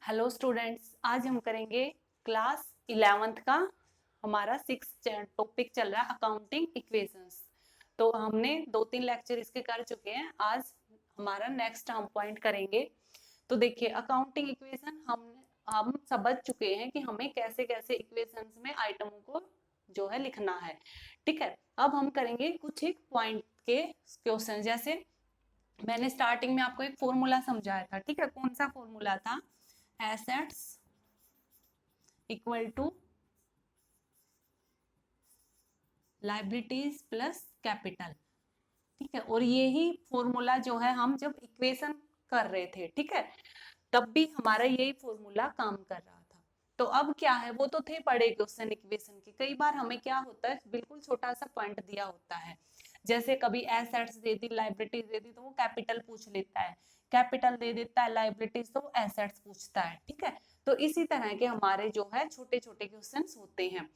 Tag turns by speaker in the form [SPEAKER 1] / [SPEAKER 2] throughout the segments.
[SPEAKER 1] Hello students, आज हम करेंगे क्लास 11th का हमारा 6th टॉपिक चल रहा है अकाउंटिंग इक्वेशंस। तो हमने 2-3 लेक्चर इसके कर चुके हैं। आज हमारा नेक्स्ट हम पॉइंट करेंगे। तो देखिए, अकाउंटिंग इक्वेशन हम समझ चुके हैं कि हमें कैसे कैसे इक्वेशंस में आइटमों को जो है लिखना है। ठीक है, अब हम करेंगे कुछ एक पॉइंट के क्वेश्चन। जैसे मैंने स्टार्टिंग में आपको एक फॉर्मूला समझाया था। ठीक है, कौन सा फॉर्मूला था? Assets equal to liabilities plus capital. ठीक है, और ये ही फॉर्मूला जो है हम जब इक्वेशन कर रहे थे, ठीक है, तब भी हमारा यही फॉर्मूला काम कर रहा था। तो अब क्या है, वो तो थे बड़े क्वेश्चन इक्वेशन के। कई बार हमें क्या होता है, बिल्कुल छोटा सा पॉइंट दिया होता है, जैसे कभी एसेट्स दे दी, लाइबिलिटीज दे दी, तो वो कैपिटल पूछ लेता है। कैपिटल दे देता है, लाइबिलिटीज, तो वो एसेट्स पूछता है। ठीक है, तो इसी तरह के हमारे जो है छोटे छोटे क्वेश्चन होते हैं।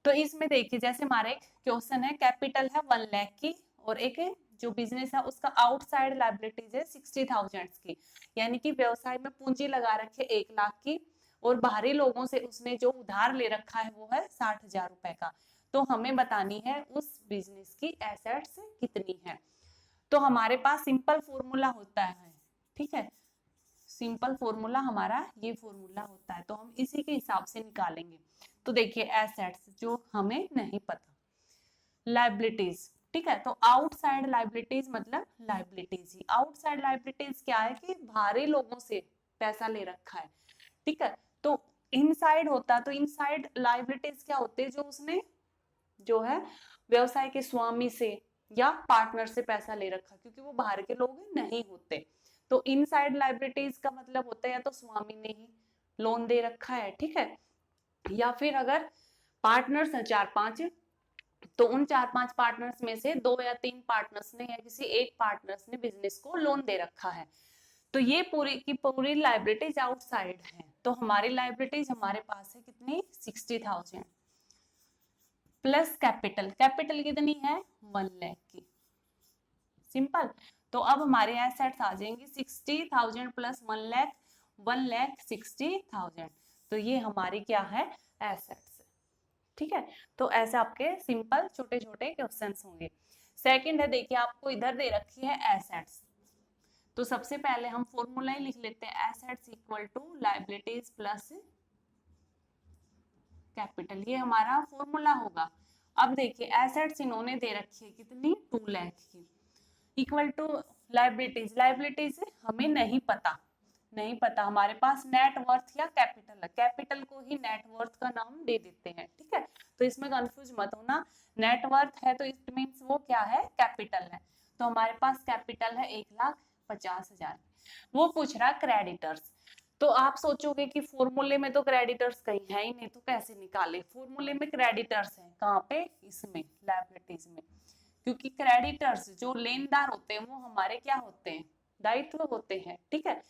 [SPEAKER 1] तो इसमें देखिए, जैसे हमारा एक क्वेश्चन है, कैपिटल है 1 लाख की, और एक जो बिजनेस है उसका आउटसाइड लाइबिलिटीज है 60,000 की, यानी कि व्यवसाय में पूंजी लगा रखे 1 लाख की, और बाहरी लोगों से उसने जो उधार ले रखा है वो है 60,000 रुपए का। तो हमें बतानी है उस बिजनेस की एसेट्स कितनी है। तो हमारे पास सिंपल फॉर्मूला होता है। ठीक है, सिंपल फॉर्मूला हमारा ये फॉर्मूला होता है, तो हम इसी के हिसाब से निकालेंगे। तो देखिए, एसेट्स जो हमें नहीं पता, लाइबिलिटीज, ठीक है, तो आउटसाइड लाइबिलिटीज मतलब लाइबिलिटीज ही। आउटसाइड लाइबिलिटीज क्या है कि बाहरी लोगों से पैसा ले रखा है। ठीक है, तो इनसाइड होता है, तो इनसाइड लाइबिलिटीज क्या होते हैं, जो उसने जो है व्यवसाय के स्वामी से या पार्टनर से पैसा ले रखा, क्योंकि वो बाहर के लोग नहीं होते। तो इनसाइड लाइबिलिटीज का मतलब होता है या तो स्वामी ने ही लोन दे रखा है, ठीक है, या फिर अगर पार्टनर्स हैं 4-5, तो उन 4-5 पार्टनर्स में से 2 या 3 पार्टनर्स ने या किसी एक पार्टनर्स ने बिजनेस को लोन दे रखा है। तो ये पूरी की पूरी लाइबिलिटीज आउटसाइड है। तो हमारी लाइबिलिटीज हमारे पास है कितनी? 60,000 प्लस कैपिटल। कैपिटल कितनी है? 1 लाख की। सिंपल। तो अब हमारे एसेट्स आ जाएंगे 60,000 प्लस 1 लाख, 1,60,000। तो ये हमारी क्या है? एसेट्स। ठीक है, तो ऐसे आपके सिंपल छोटे छोटे क्वेश्चंस होंगे। सेकंड है, देखिए आपको इधर दे रखी है एसेट्स। तो सबसे पहले हम फॉर्मूला ही लिख लेते हैं, assets equal to liabilities plus capital, ये हमारा फॉर्मूला होगा। अब देखिए, एसेट्स इन्होंने दे रखी है कितनी? 2 लाख की, इक्वल टू लाइबिलिटीज। लाइबिलिटीज हमें नहीं पता, नहीं पता हमारे पास नेट वर्थ या कैपिटल है। कैपिटल को ही नेट वर्थ का नाम दे देते हैं। ठीक है, तो इसमें कंफ्यूज मत होना। नेट वर्थ है तो इट मींस वो क्या है? कैपिटल है। तो हमारे पास कैपिटल है 1,50,000। वो पूछ रहा क्रेडिटर्स। तो आप सोचोगे कि फॉर्मूले में तो क्रेडिटर्स कहीं है ही नहीं, तो कैसे निकाले? फॉर्मूले में क्रेडिटर्स है कहाँ पे? इसमें लायबिलिटीज में, क्योंकि क्रेडिटर्स जो लेनदार होते हैं वो हमारे क्या होते हैं? दायित्व होते हैं। ठीक है,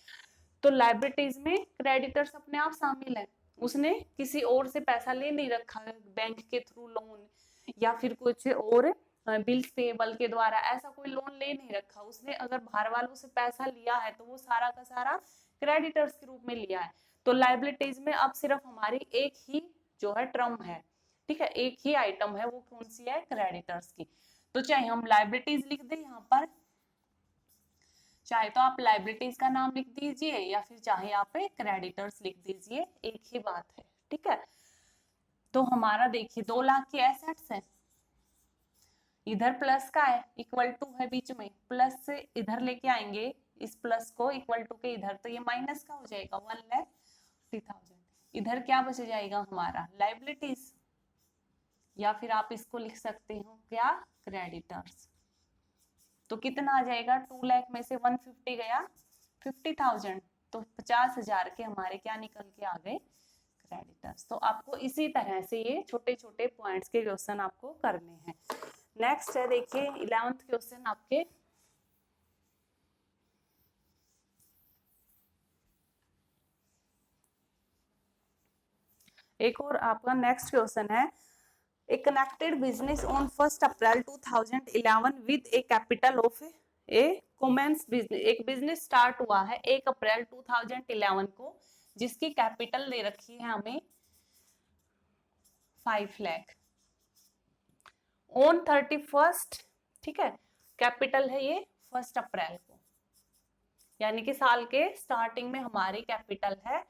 [SPEAKER 1] तो लाइबिलिटीज में क्रेडिटर्स अपने आप शामिल है। उसने किसी और से पैसा ले नहीं रखा है, बैंक के थ्रू लोन या फिर कुछ और बिल्स पेबल के द्वारा, ऐसा कोई लोन ले नहीं रखा उसने। अगर बाहर वालों से पैसा लिया है तो वो सारा का सारा क्रेडिटर्स के रूप में लिया है। तो लाइबिलिटीज में अब सिर्फ हमारी एक ही जो है टर्म है, ठीक है, एक ही आइटम है, वो कौन सी है? क्रेडिटर्स की। तो चाहे हम लाइबिलिटीज लिख दें यहाँ पर, चाहे तो आप लाइबिलिटीज का नाम लिख दीजिए या फिर चाहे आप क्रेडिटर्स लिख दीजिए, एक ही बात है। ठीक है, तो हमारा देखिए 2 लाख की एसेट्स है, इधर प्लस का है, इक्वल टू है बीच में, प्लस से इधर लेके आएंगे इस प्लस को इक्वल टू के इधर, तो ये माइनस का हो जाएगा 1,60,000। इधर क्या बच जाएगा हमारा? लाइबिलिटीज, या फिर आप इसको लिख सकते हो क्या? क्रेडिटर्स। तो कितना आ जाएगा? 2 लाख में से 150 गया 50,000, तो 50,000 के हमारे क्या निकल के आ गए? क्रेडिटर्स। तो आपको इसी तरह से ये छोटे छोटे पॉइंट्स के क्वेश्चन आपको करने हैं। नेक्स्ट है, देखिए 11th क्वेश्चन आपके, एक और आपका नेक्स्ट क्वेश्चन है, a connected business on 1 April 2011 with a capital of a commence business. एक बिजनेस स्टार्ट हुआ है 1 अप्रैल 2011 को जिसकी कैपिटल दे रखी है हमें 5 लाख ऑन 31st, ठीक है, कैपिटल है ये 1 अप्रैल को, यानी कि साल के स्टार्टिंग में हमारी कैपिटल है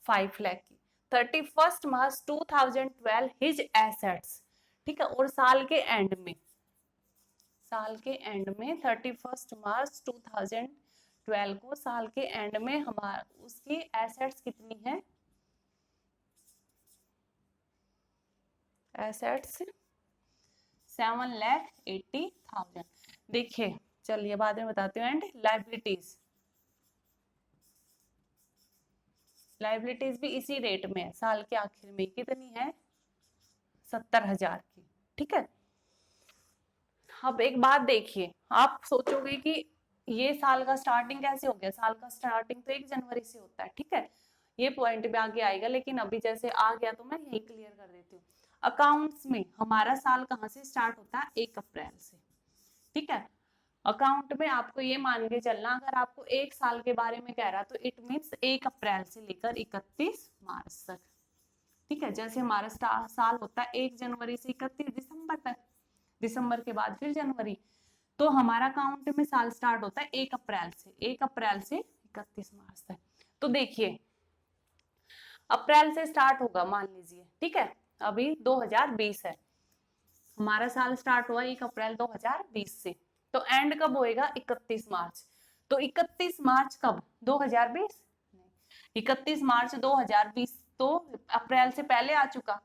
[SPEAKER 1] 5 लाख की। 31 मार्च 2012 हिज एसेट्स, ठीक है, और साल के एंड में 31 मार्च 2012 को साल के एंड में हमारा उसकी एसेट्स कितनी है, एसेट्स 7,80,000। देखिए चलिए बाद में बताती हूँ। एंड लाइबिलिटीज भी इसी रेट में है, साल के आखिर में कितनी है, 70,000 की, ठीक है। अब एक बात देखिए, आप सोचोगे कि ये साल का स्टार्टिंग कैसे हो गया, साल का स्टार्टिंग तो 1 जनवरी से होता है, ठीक है, ये पॉइंट भी आगे आएगा, लेकिन अभी जैसे आ गया तो मैं यही क्लियर कर देती हूँ। अकाउंट्स में हमारा साल कहाँ से स्टार्ट होता है, 1 अप्रैल से, ठीक है। अकाउंट में आपको ये मान के चलना, अगर आपको 1 साल के बारे में कह रहा तो इट मीन्स 1 अप्रैल से लेकर 31 मार्च तक, ठीक है। जैसे हमारा साल होता है 1 जनवरी से 31 दिसंबर तक, दिसंबर के बाद फिर जनवरी, तो हमारा अकाउंट में साल स्टार्ट होता है 1 अप्रैल से, 1 अप्रैल से 31 मार्च तक। तो देखिए अप्रैल से स्टार्ट होगा मान लीजिए, ठीक है, अभी 2020 है, हमारा साल स्टार्ट हुआ 1 अप्रैल 2020 से, तो एंड कब होएगा, 31 मार्च। तो 31 मार्च कब, 2020, 31 मार्च 2020 तो अप्रैल से पहले आ चुका,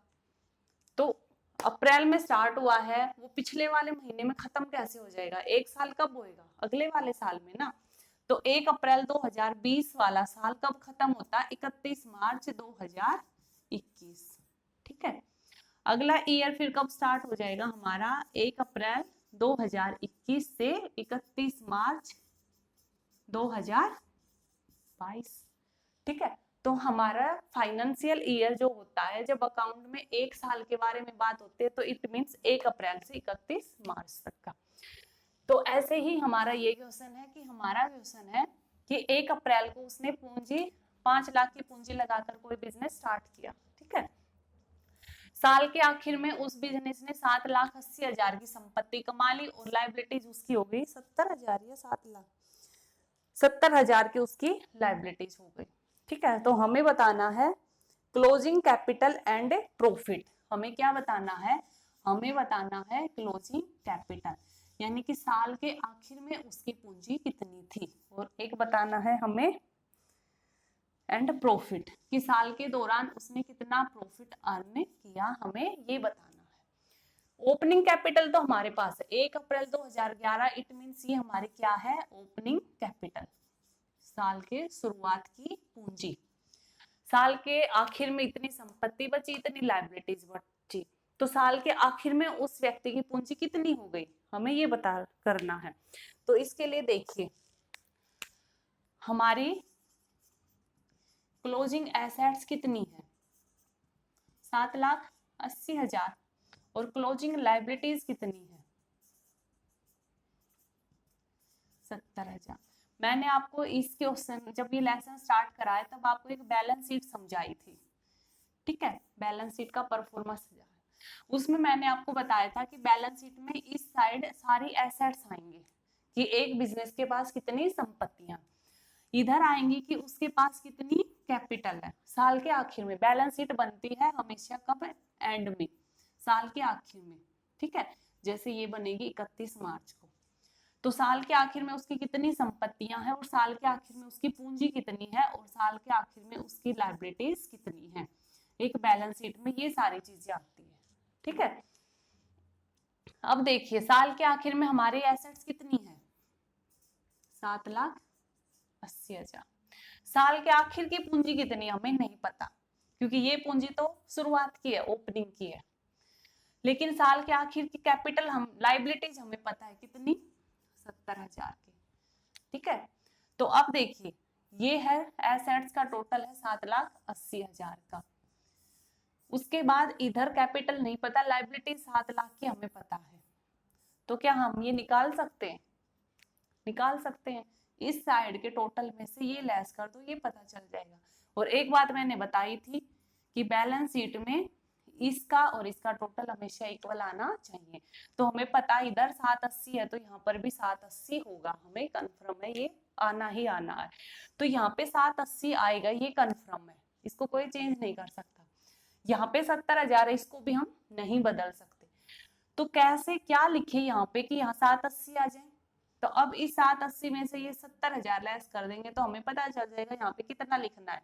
[SPEAKER 1] तो अप्रैल में स्टार्ट हुआ है, वो पिछले वाले महीने में खत्म कैसे हो जाएगा, 1 साल कब होएगा, अगले वाले साल में ना। तो 1 अप्रैल 2020 वाला साल कब खत्म होता है, 31 मार्च 2021, ठीक है। अगला ईयर फिर कब स्टार्ट हो जाएगा हमारा, 1 अप्रैल 2021 से 31 मार्च 2022, ठीक है। तो हमारा फाइनेंशियल ईयर जो होता है, जब अकाउंट में 1 साल के बारे में बात होती है, तो इट मीन्स 1 अप्रैल से 31 मार्च तक का। तो ऐसे ही हमारा ये क्वेश्चन है कि हमारा क्वेश्चन है कि 1 अप्रैल को उसने पूंजी 5 लाख की पूंजी लगाकर कोई बिजनेस स्टार्ट किया, ठीक है। साल के आखिर में उस बिजनेस ने 7,80,000 की संपत्ति कमा ली और लाइबिलिटीज उसकी हो गई 70,000 या 7 लाख, 70,000 की उसकी लाइबिलिटीज हो गई, ठीक है। तो हमें बताना है क्लोजिंग कैपिटल एंड प्रॉफिट। हमें क्या बताना है, हमें बताना है क्लोजिंग कैपिटल, यानी कि साल के आखिर में उसकी पूंजी कितनी थी, और एक बताना है हमें एंड प्रॉफिट, कि साल के दौरान उसने कितना प्रॉफिट अर्न किया, हमें ये बताना है। ओपनिंग कैपिटल तो हमारे पास है 1 अप्रैल 2011, इट मींस ये हमारे क्या है, ओपनिंग कैपिटल, साल के शुरुआत की पूंजी। साल के आखिर में इतनी संपत्ति बची, इतनी लायबिलिटीज बची, तो साल के आखिर में उस व्यक्ति की पूंजी कितनी हो गई, हमें ये बता करना है। तो इसके लिए देखिए हमारी क्लोजिंग एसेट्स कितनी है, 7,80,000, और क्लोजिंग लायबिलिटीज कितनी है, 70,000। मैंने आपको इस क्वेश्चन जब ये लेसन स्टार्ट कराया तब आपको एक बैलेंस शीट समझाई थी, ठीक है, बैलेंस शीट का परफॉर्मेंस, उसमें मैंने आपको बताया था कि बैलेंस शीट में इस साइड सारी एसेट्स आएंगे कि एक बिजनेस के पास कितनी संपत्तियां, इधर आएंगी कि उसके पास कितनी कैपिटल है। साल के आखिर में बैलेंस शीट बनती है हमेशा कब, एंड में, साल के आखिर में, ठीक है। जैसे ये बनेगी 31 मार्च को, तो साल के आखिर में उसकी कितनी संपत्तियां हैं, और साल के आखिर में उसकी पूंजी कितनी है, और साल के आखिर में उसकी लायबिलिटीज कितनी है, एक बैलेंस शीट में ये सारी चीजें आती है, ठीक है। अब देखिए साल के आखिर में हमारी एसेट्स कितनी है, 7,80,000। साल के आखिर की पूंजी कितनी हमें नहीं पता, क्योंकि ये पूंजी तो शुरुआत की है, ओपनिंग की है, लेकिन साल के आखिर की कैपिटल हम लाइबिलिटीज हमें पता है कितनी, 70,000 की, ठीक है। तो अब देखिए ये है एसेट्स का टोटल है 7,80,000 का, उसके बाद इधर कैपिटल नहीं पता, लायबिलिटी 7 लाख की हमें पता है, तो क्या हम ये निकाल सकते हैं, निकाल सकते हैं, इस साइड के टोटल में से ये लेस कर दो, ये पता चल जाएगा। और एक बात मैंने बताई थी कि बैलेंस शीट में इसका और इसका टोटल हमेशा इक्वल आना चाहिए। तो हमें पता इधर 780 है तो यहाँ पर भी 780 होगा, हमें कंफर्म है ये आना ही आना है। तो यहाँ पे 780 आएगा, ये कंफर्म है, इसको कोई चेंज नहीं कर सकता। यहाँ पे 70,000 है, इसको भी हम नहीं बदल सकते। तो कैसे क्या लिखे यहाँ पे कि यहाँ 780 आ जाए। तो अब इस 780 में से ये 70,000 लेस कर देंगे तो हमें पता चल जाएगा यहाँ पे कितना लिखना है,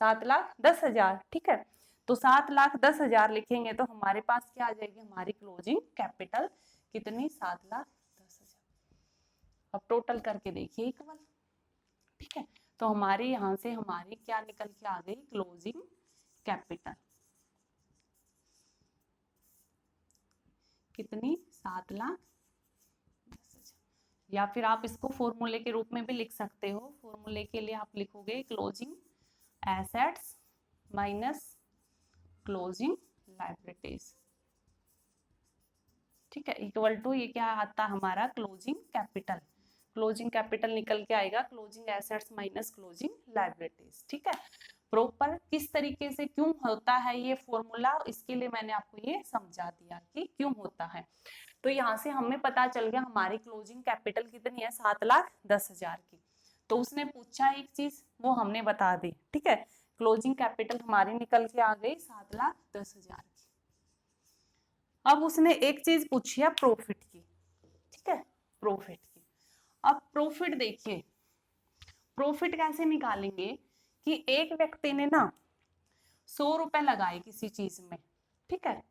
[SPEAKER 1] 7,10,000। ठीक है, तो 7,10,000 लिखेंगे तो हमारे पास क्या आ जाएगी, हमारी क्लोजिंग कैपिटल कितनी, 7,10,000। अब टोटल करके देखिए इक्वल। ठीक है, तो हमारे यहाँ से हमारी क्या निकल के आ गई, क्लोजिंग कैपिटल कितनी, 7,10,000। या फिर आप इसको फॉर्मूले के रूप में भी लिख सकते हो। फॉर्मूले के लिए आप लिखोगे closing assets minus closing liabilities. ठीक है, इक्वल टू ये क्या आता है हमारा, क्लोजिंग कैपिटल। क्लोजिंग कैपिटल निकल के आएगा closing assets minus closing liabilities. ठीक है, प्रॉपर किस तरीके से क्यों होता है ये फॉर्मूला, इसके लिए मैंने आपको ये समझा दिया कि क्यों होता है। तो यहाँ से हमें पता चल गया हमारी क्लोजिंग कैपिटल कितनी है, 7,10,000 की। तो उसने पूछा एक चीज, वो हमने बता दी। ठीक है, क्लोजिंग कैपिटल हमारी निकल के आ गई 7,10,000 की। अब उसने एक चीज पूछी है प्रॉफिट की। ठीक है, प्रॉफिट की। अब प्रॉफिट देखिए, प्रॉफिट कैसे निकालेंगे कि एक व्यक्ति ने ना 100 रुपए लगाए किसी चीज में। ठीक है,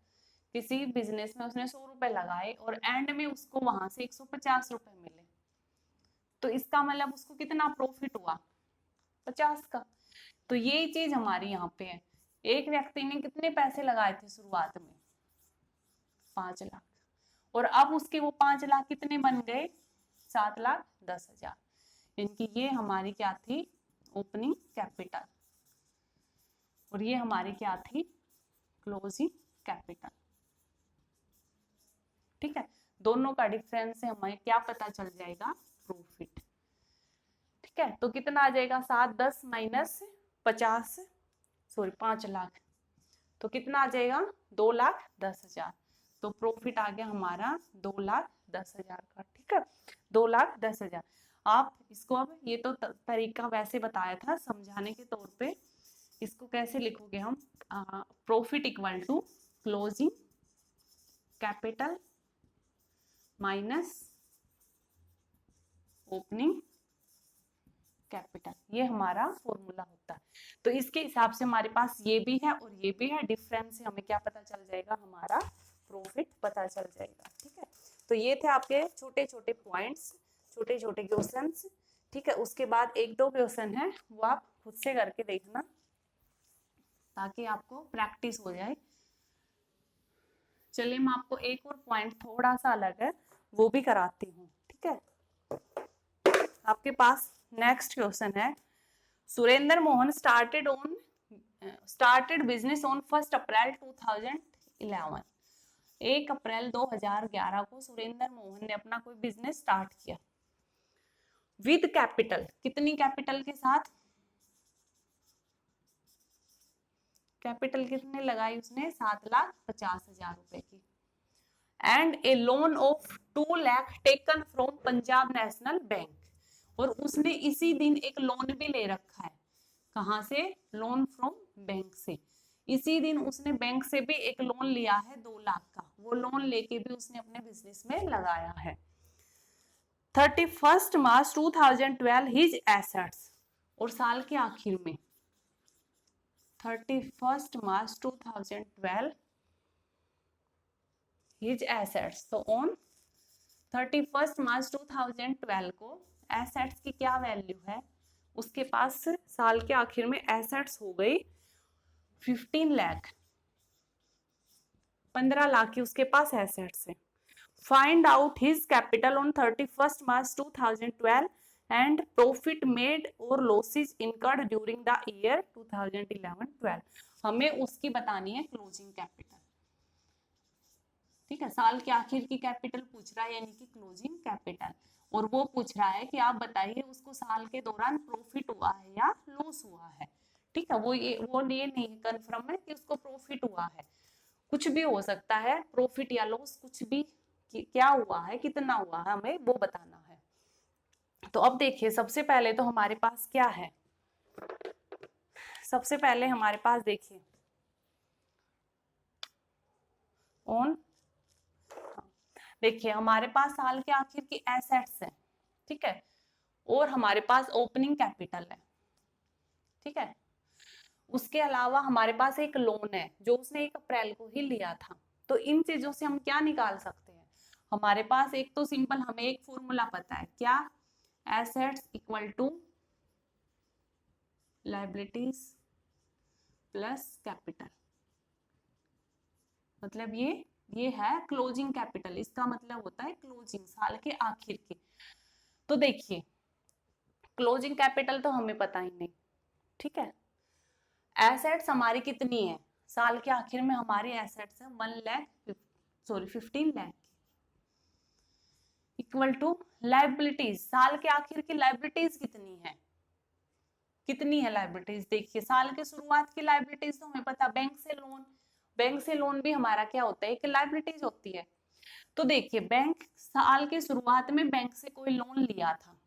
[SPEAKER 1] किसी बिजनेस में उसने 100 रुपए लगाए और एंड में उसको वहां से 150 रुपए मिले, तो इसका मतलब उसको कितना प्रॉफिट हुआ, 50 का। तो ये चीज हमारी यहाँ पे है, एक व्यक्ति ने कितने पैसे लगाए थे शुरुआत में, 5 लाख, और अब उसके वो 5 लाख कितने बन गए, 7,10,000। इनकी ये हमारी क्या थी, ओपनिंग कैपिटल, और ये हमारी क्या थी, क्लोजिंग कैपिटल। ठीक है, दोनों का डिफरेंस से हमें क्या पता चल जाएगा, प्रॉफिट। ठीक है, तो कितना आ जाएगा, 7,10 माइनस 50, सॉरी 5 लाख, तो कितना आ जाएगा, 2,10,000। तो प्रॉफिट आ गया हमारा 2,10,000 का। ठीक है, 2,10,000। आप इसको अब ये तो तरीका वैसे बताया था समझाने के तौर पे, इसको कैसे लिखोगे हम, profit equal to closing capital minus opening capital, ये हमारा फॉर्मूला होता है। तो इसके हिसाब से हमारे पास ये भी है और ये भी है, डिफरेंस से हमें क्या पता चल जाएगा, हमारा प्रॉफिट पता चल जाएगा। ठीक है, तो ये थे आपके छोटे छोटे पॉइंट्स, छोटे छोटे क्वेश्चंस। ठीक है, उसके बाद 1-2 क्वेश्चन है वो आप खुद से करके देखना ताकि आपको प्रैक्टिस हो जाए। चलिए मैं आपको एक और पॉइंट थोड़ा सा अलग है वो भी कराती हूँ। ठीक है, आपके पास नेक्स्ट क्वेश्चन है, Surendra Mohan started business on 1 April 2011। 1 April 2011 को सुरेंद्र मोहन ने अपना कोई बिजनेस स्टार्ट किया विद कैपिटल, कितनी कैपिटल के साथ, कैपिटल कितने लगाई उसने, 7,50,000 रुपए की, and A loan of 2 lakh taken from Punjab national bank. और उसने इसी दिन एक लोन भी ले रखा है, कहां से, लोन फ्रॉम बैंक से। इसी दिन उसने बैंक से भी एक लोन लिया है 2 लाख का, वो लोन लेके भी उसने अपने बिजनेस में लगाया है। 31 मार्च 2012 हिज एसेट्स, और साल के आखिर में 31 मार्च 2012 हिज एसेट्स। तो ऑन 31 मार्च 2012 को एसेट्स की क्या वैल्यू है, उसके पास साल के आखिर में एसेट्स हो गई 15 लाख, 15 लाख की उसके पास एसेट्स है। Find out his capital on 31 March 2012 and profit made और losses incurred during the year 2011-12। हमें उसकी बतानी है क्लोजिंग कैपिटल। ठीक है, साल के आखिर की कैपिटल पूछ रहा है यानी कि क्लोजिंग कैपिटल, और वो पूछ रहा है कि आप बताइए उसको साल के दौरान प्रॉफिट हुआ है या लॉस हुआ है। ठीक है, वो ये नहीं कंफर्म है कि उसको प्रॉफिट हुआ है, कुछ भी हो सकता है, प्रॉफिट या लॉस कुछ भी, क्या हुआ है, कितना हुआ है, हमें वो बताना है। तो अब देखिए सबसे पहले तो हमारे पास क्या है, सबसे पहले हमारे पास देखिए ऑन, देखिए हमारे पास साल के आखिर की एसेट्स है, ठीक है, और हमारे पास ओपनिंग कैपिटल है, ठीक है, उसके अलावा हमारे पास एक लोन है जो उसने 1 अप्रैल को ही लिया था। तो इन चीजों से हम क्या निकाल सकते हैं, हमारे पास एक तो सिंपल हमें एक फॉर्मूला पता है, क्या, assets equal to liabilities plus capital, मतलब ये है क्लोजिंग कैपिटल, इसका मतलब होता है क्लोजिंग, साल के आखिर की। तो देखिए क्लोजिंग कैपिटल तो हमें पता ही नहीं, ठीक है, एसेट्स हमारी कितनी है, साल के आखिर में हमारी एसेट्स है 15 लाख इक्वल टू लायबिलिटीज, साल के आखिर की लायबिलिटीज कितनी है लायबिलिटीज, देखिए साल के शुरुआत की लायबिलिटीज तो हमें पता, बैंक से लोन भी हमारा क्या होता है, एक लायबिलिटीज होती है। तो देखिए बैंक साल के शुरुआत में बैंक से कोई लोन लिया था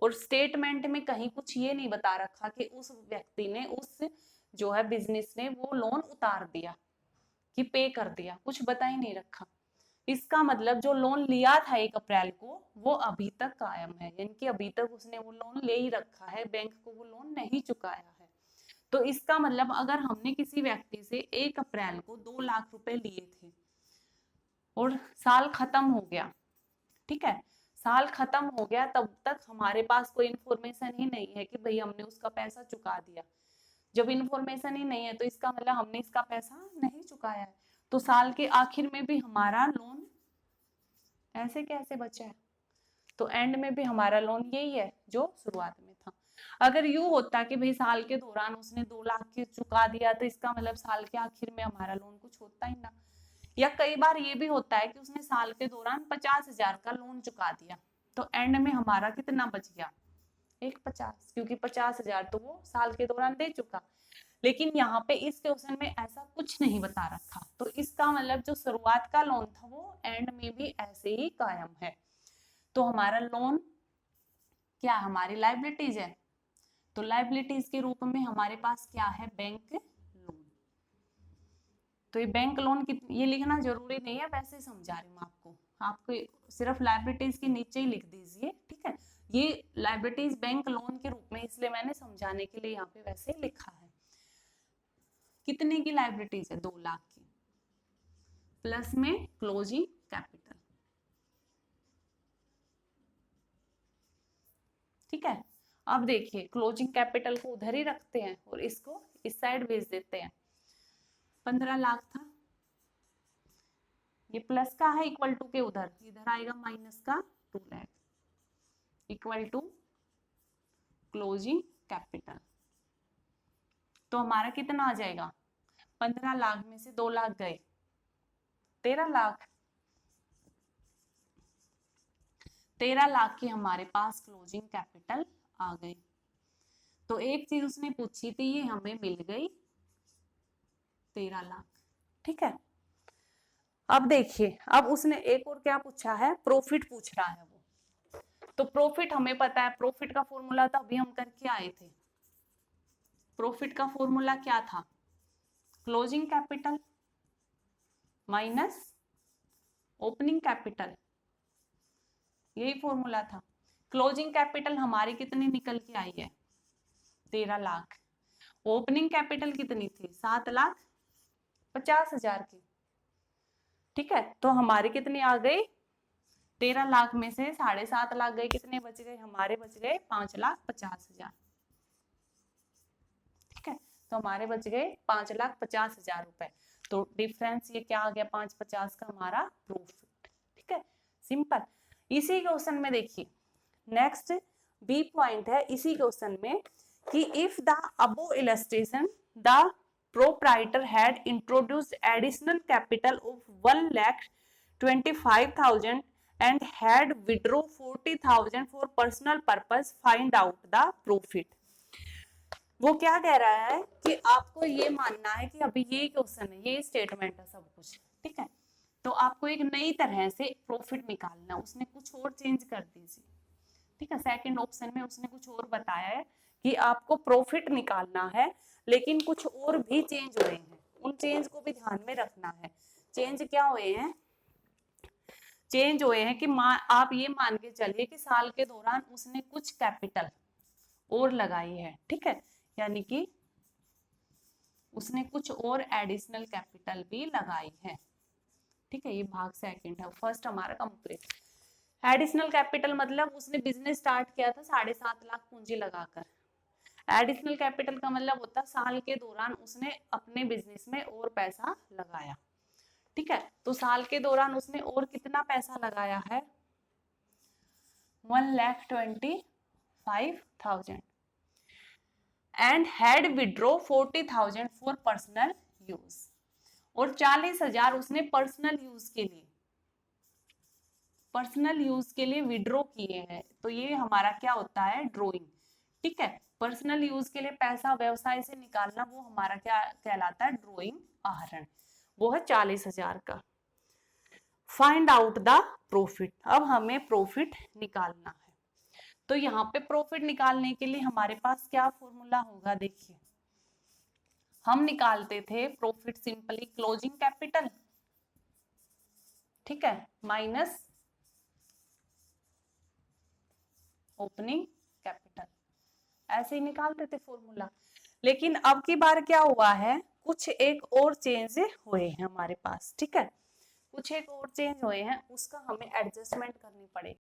[SPEAKER 1] और स्टेटमेंट में कहीं कुछ ये नहीं बता रखा कि उस व्यक्ति ने, उस जो है बिजनेस ने वो लोन उतार दिया कि पे कर दिया, कुछ बता ही नहीं रखा। इसका मतलब जो लोन लिया था 1 अप्रैल को वो अभी तक कायम है, यानी कि अभी तक उसने वो लोन ले ही रखा है, बैंक को वो लोन नहीं चुकाया है। तो इसका मतलब अगर हमने किसी व्यक्ति से 1 अप्रैल को 2 लाख रुपए लिए थे और साल खत्म हो गया, ठीक है, साल खत्म हो गया, तब तक हमारे पास कोई इंफॉर्मेशन ही नहीं है कि भाई हमने उसका पैसा चुका दिया। जब इंफॉर्मेशन ही नहीं है तो इसका मतलब हमने इसका पैसा नहीं चुकाया है। तो साल के आखिर में भी हमारा लोन ऐसे कैसे बचा है, तो एंड में भी हमारा लोन यही है जो शुरुआत में था। अगर यूं होता कि भाई साल के दौरान उसने 2 लाख के चुका दिया तो इसका मतलब साल के आखिर में हमारा लोन कुछ होता ही ना। या कई बार ये भी होता है कि उसने साल के दौरान 50,000 का लोन चुका दिया, तो एंड में हमारा कितना बच गया, 150, क्योंकि 50,000 तो वो साल के दौरान दे चुका। लेकिन यहाँ पे इस क्वेश्चन में ऐसा कुछ नहीं बता रखा, तो इसका मतलब जो शुरुआत का लोन था वो एंड में भी ऐसे ही कायम है। तो हमारा लोन क्या, हमारी लायबिलिटीज है, तो लायबिलिटीज के रूप में हमारे पास क्या है, बैंक लोन। तो ये बैंक लोन की, ये लिखना जरूरी नहीं है, वैसे समझा रही हूँ आपको सिर्फ लायबिलिटीज के नीचे ही लिख दीजिए, ठीक है, ये लायबिलिटीज बैंक लोन के रूप में, इसलिए मैंने समझाने के लिए यहाँ पे वैसे लिखा है। कितने की लायबिलिटीज है, 2 लाख की, प्लस में क्लोजिंग कैपिटल, ठीक है। अब देखिए क्लोजिंग कैपिटल को उधर ही रखते हैं और इसको इस साइड भेज देते हैं। 15 लाख था, ये प्लस का है, इक्वल टू के उधर, इधर आएगा माइनस का 2 lakh equal to closing capital. तो हमारा कितना आ जाएगा, 15 लाख में से 2 लाख गए, 13 लाख, 13 लाख की हमारे पास क्लोजिंग कैपिटल आ गई। तो एक चीज उसने पूछी थी, ये हमें मिल गई 13 लाख, ठीक है। अब देखिए, अब उसने एक और क्या पूछा है, प्रॉफिट पूछ रहा है वो। तो प्रॉफिट हमें पता है, प्रॉफिट का फॉर्मूला तो अभी हम करके आए थे। प्रॉफिट का फॉर्मूला क्या था, closing capital minus opening capital, यही फॉर्मूला था। क्लोजिंग कैपिटल हमारी कितनी निकल के आई है, 13 लाख। ओपनिंग कैपिटल कितनी थी, 7,50,000 की, ठीक है। तो हमारी कितनी आ गई, 13 लाख में से 7.5 लाख गए, कितने बच गए, हमारे बच गए 5,50,000, ठीक है। तो हमारे बच गए 5,50,000 रुपए। तो डिफरेंस ये क्या आ गया, 550 का हमारा प्रॉफिट, ठीक है, सिंपल। इसी क्वेश्चन में देखिए नेक्स्ट बी पॉइंट है इसी क्वेश्चन में कि if the above illustration the proprietor had introduced additional capital of 1,25,000 and had withdraw 40,000 for personal purpose, find out the profit। वो क्या कह रहा है कि आपको ये मानना है कि अभी ये क्वेश्चन है, ये स्टेटमेंट है सब कुछ, ठीक है, तो आपको एक नई तरह से प्रॉफिट निकालना, उसने कुछ और चेंज कर दी थी, ठीक है। सेकंड ऑप्शन में उसने कुछ और बताया है कि आपको प्रॉफिट निकालना है, लेकिन कुछ और भी चेंज हुए हैं, उन चेंज को भी ध्यान में रखना है। चेंज क्या हुए हैं? चेंज हुए हैं कि आप ये मान के चलिए कि साल के दौरान उसने कुछ कैपिटल और लगाई है, ठीक है, यानी कि उसने कुछ और एडिशनल कैपिटल भी लगाई है, ठीक है। ये भाग सेकंड है, फर्स्ट हमारा कंप्लीट। एडिशनल कैपिटल मतलब उसने बिजनेस स्टार्ट किया था 7.5 लाख पूंजी लगाकर। एडिशनल कैपिटल का मतलब होता है साल के दौरान उसने अपने बिजनेस में और पैसा लगाया, ठीक है। तो साल के दौरान उसने और कितना पैसा लगाया है? 1,25,500 and had withdraw 40,000 for personal use, और 40,000 उसने पर्सनल यूज के लिए विड्रॉ किए हैं। तो ये हमारा क्या होता है? ड्रॉइंग, ठीक है। पर्सनल यूज के लिए पैसा व्यवसाय से निकालना, वो हमारा क्या कहलाता है? ड्रॉइंग आहरण, वो है 40,000 का। फाइंड आउट द प्रॉफिट, अब हमें प्रॉफिट निकालना है। तो यहाँ पे प्रॉफिट निकालने के लिए हमारे पास क्या फॉर्मूला होगा? देखिए, हम निकालते थे प्रॉफिट सिंपली क्लोजिंग कैपिटल, ठीक है, माइनस ओपनिंग कैपिटल, ऐसे ही निकालते थे फॉर्मूला। लेकिन अब की बार क्या हुआ है? कुछ एक और चेंज हुए हैं हमारे पास, ठीक है, कुछ एक और चेंज हुए हैं, उसका हमें एडजस्टमेंट करनी पड़ेगी।